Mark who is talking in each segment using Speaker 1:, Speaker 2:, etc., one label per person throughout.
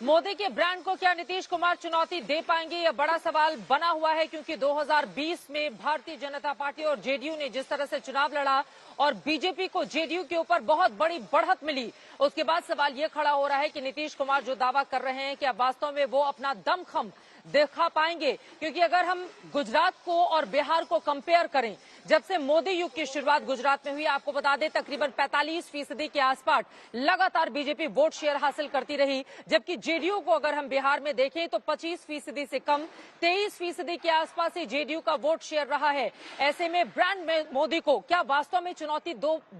Speaker 1: मोदी के ब्रांड को क्या नीतीश कुमार चुनौती दे पाएंगे, यह बड़ा सवाल बना हुआ है, क्योंकि 2020 में भारतीय जनता पार्टी और जेडीयू ने जिस तरह से चुनाव लड़ा और बीजेपी को जेडीयू के ऊपर बहुत बड़ी बढ़त मिली, उसके बाद सवाल यह खड़ा हो रहा है कि नीतीश कुमार जो दावा कर रहे हैं क्या वास्तव में वो अपना दमखम दिखा पाएंगे। क्योंकि अगर हम गुजरात को और बिहार को कंपेयर करें, जब से मोदी युग की शुरुआत गुजरात में हुई, आपको बता दें तकरीबन 45% के आसपास लगातार बीजेपी वोट शेयर हासिल करती रही, जबकि जेडीयू को अगर हम बिहार में देखें तो 25% से कम 23% के आसपास ही जेडीयू का वोट शेयर रहा है। ऐसे में ब्रांड में मोदी को क्या वास्तव में चुनौती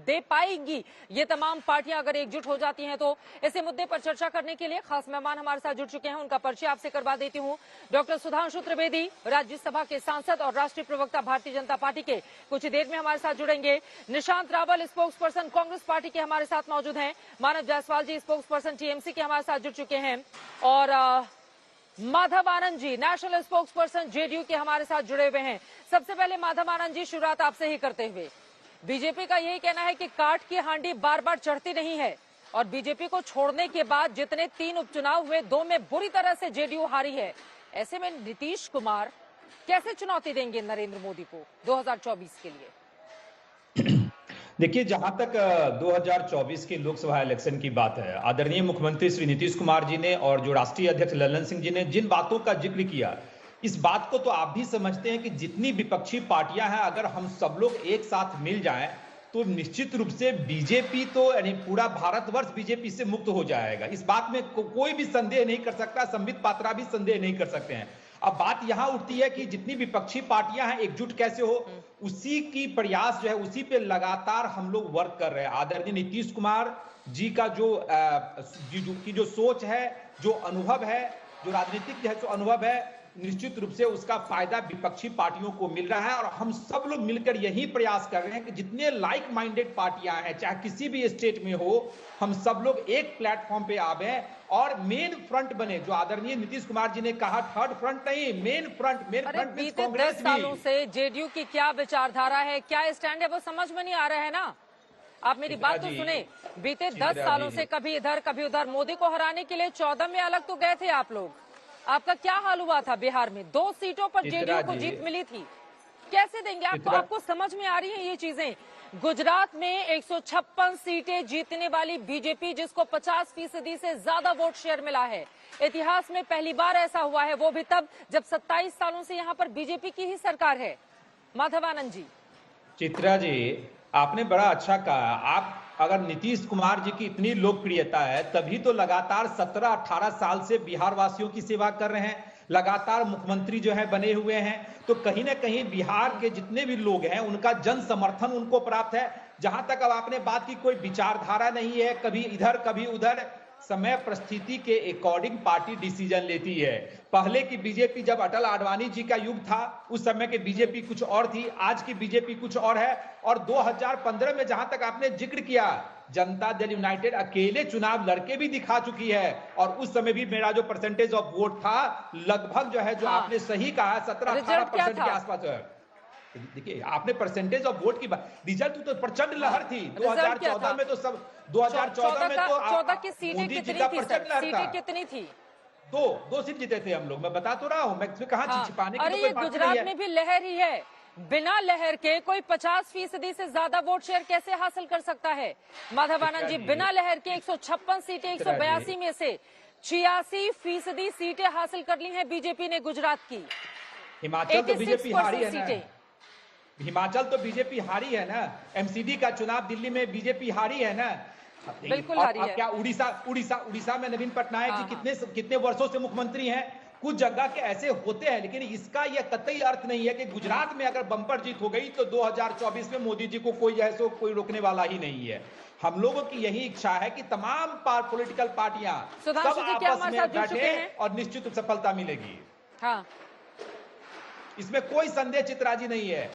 Speaker 1: दे पाएंगी ये तमाम पार्टियां अगर एकजुट हो जाती हैं तो? ऐसे मुद्दे पर चर्चा करने के लिए खास मेहमान हमारे साथ जुड़ चुके हैं, उनका परिचय आपसे करवा देती हूं। डॉक्टर सुधांशु त्रिवेदी, राज्यसभा के सांसद और राष्ट्रीय प्रवक्ता भारतीय जनता पार्टी के, कुछ देर में हमारे साथ जुड़ेंगे। Nishant Rawal, spokes person Congress party के हमारे साथ मौजूद हैं। मानव जायसवाल जी, स्पोक्स पर्सन टीएमसी के हमारे साथ जुड़ चुके हैं। और Madhav Anand ji, national spokes person JDU के हमारे साथ जुड़े हुए हैं। सबसे पहले माधव आनंद जी, शुरुआत आपसे ही करते हुए, बीजेपी का यही कहना है कि काठ की हांडी बार बार चढ़ती नहीं है और बीजेपी को छोड़ने के बाद जितने 3 उपचुनाव हुए, 2 में बुरी तरह से जेडीयू हारी है। ऐसे में नीतीश कुमार कैसे चुनौती देंगे नरेंद्र मोदी को 2024 के लिए?
Speaker 2: देखिए, जहां तक 2024 के लोकसभा इलेक्शन की बात है, आदरणीय मुख्यमंत्री श्री नीतीश कुमार जी ने और जो राष्ट्रीय अध्यक्ष ललन सिंह जी ने जिन बातों का जिक्र किया, इस बात को तो आप भी समझते हैं कि जितनी विपक्षी पार्टियां हैं, अगर हम सब लोग एक साथ मिल जाएं तो निश्चित रूप से बीजेपी तो यानी पूरा भारतवर्ष बीजेपी से मुक्त हो जाएगा। इस बात में कोई भी संदेह नहीं कर सकता, संबित पात्रा भी संदेह नहीं कर सकते हैं। अब बात यहां उठती है कि जितनी विपक्षी पार्टियां हैं एकजुट कैसे हो, उसी की प्रयास जो है, उसी पे लगातार हम लोग वर्क कर रहे हैं। आदरणीय नीतीश कुमार जी का जो सोच है, जो अनुभव है, जो राजनीतिक जो अनुभव है, निश्चित रूप से उसका फायदा विपक्षी पार्टियों को मिल रहा है। और हम सब लोग मिलकर यही प्रयास कर रहे हैं कि जितने लाइक माइंडेड पार्टियां हैं, चाहे किसी भी स्टेट में हो, हम सब लोग एक प्लेटफॉर्म पे आवे और मेन फ्रंट बने। जो आदरणीय नीतीश कुमार जी ने कहा, थर्ड फ्रंट नहीं, मेन फ्रंट
Speaker 1: बीते 10 सालों से जेडीयू की क्या विचारधारा है, क्या स्टैंड है, वो समझ में नहीं आ रहा है ना। आप मेरी बात तो सुने, बीते 10 सालों से कभी इधर कभी उधर, मोदी को हराने के लिए 14 में अलग तो गए थे आप लोग। आपका क्या हाल हुआ था बिहार में? 2 सीटों पर जेडीयू को जीत मिली थी। कैसे देंगे आपको समझ में आ रही है ये चीजें? गुजरात में 156 सीटें जीतने वाली बीजेपी, जिसको 50% से ज्यादा वोट शेयर मिला है, इतिहास में पहली बार ऐसा हुआ है, वो भी तब जब 27 सालों से यहाँ पर बीजेपी की ही सरकार है। माधवानंद जी।
Speaker 2: चित्रा जी, आपने बड़ा अच्छा कहा। आप अगर नीतीश कुमार जी की इतनी लोकप्रियता है, तभी तो लगातार 17-18 साल से बिहार वासियों की सेवा कर रहे हैं, लगातार मुख्यमंत्री जो है बने हुए हैं। तो कहीं ना कहीं बिहार के जितने भी लोग हैं, उनका जन समर्थन उनको प्राप्त है। जहां तक अब आपने बात की, कोई विचारधारा नहीं है, कभी इधर कभी उधर, समय परिस्थिति के अकॉर्डिंग पार्टी डिसीजन लेती है। पहले की बीजेपी, जब अटल आडवाणी जी का युग था, उस समय के बीजेपी कुछ और थी, आज की बीजेपी कुछ और है। और 2015 में जहां तक आपने जिक्र किया, जनता दल यूनाइटेड अकेले चुनाव लड़के भी दिखा चुकी है। और उस समय भी मेरा जो परसेंटेज ऑफ वोट था, लगभग जो है, जो आपने सही कहा, 17-18% के आसपास है। देखिए, आपने परसेंटेज ऑफ वोट की बात, रिजल्ट तो प्रचंड लहर थी 2014 में। तो सब 2014 में तो
Speaker 1: 14 की सीटें कितनी थी?
Speaker 2: दो सीट जीते थे हम लोग। मैं बता तो रहा हूं, मैं कहां छिपाने की
Speaker 1: तो कोई बात गुजरात में भी लहर ही है। बिना लहर के कोई 50% से ज्यादा वोट शेयर कैसे हासिल कर सकता है? माधवानंद जी, बिना लहर के 156 सीटें 182 में से 86% सीटें हासिल कर ली हैं बीजेपी ने गुजरात की।
Speaker 2: हिमाचल तो बीजेपी हारी है ना, हिमाचल तो बीजेपी हारी है ना। एमसीडी का चुनाव दिल्ली में बीजेपी हारी है ना।
Speaker 1: बिल्कुल हारी है।
Speaker 2: क्या उड़ीसा में नवीन पटनायक जी कितने वर्षों से मुख्यमंत्री हैं। कुछ जगह के ऐसे होते हैं, लेकिन इसका यह कतई अर्थ नहीं है कि गुजरात में अगर बम्पर जीत हो गई तो 2024 में मोदी जी को कोई रोकने वाला ही नहीं है। हम लोगों की यही इच्छा है कि तमाम पॉलिटिकल पार्टियां सब आपस में बैठे और निश्चित सफलता मिलेगी।
Speaker 1: हाँ,
Speaker 2: इसमें कोई संदेह चित्राजी नहीं है।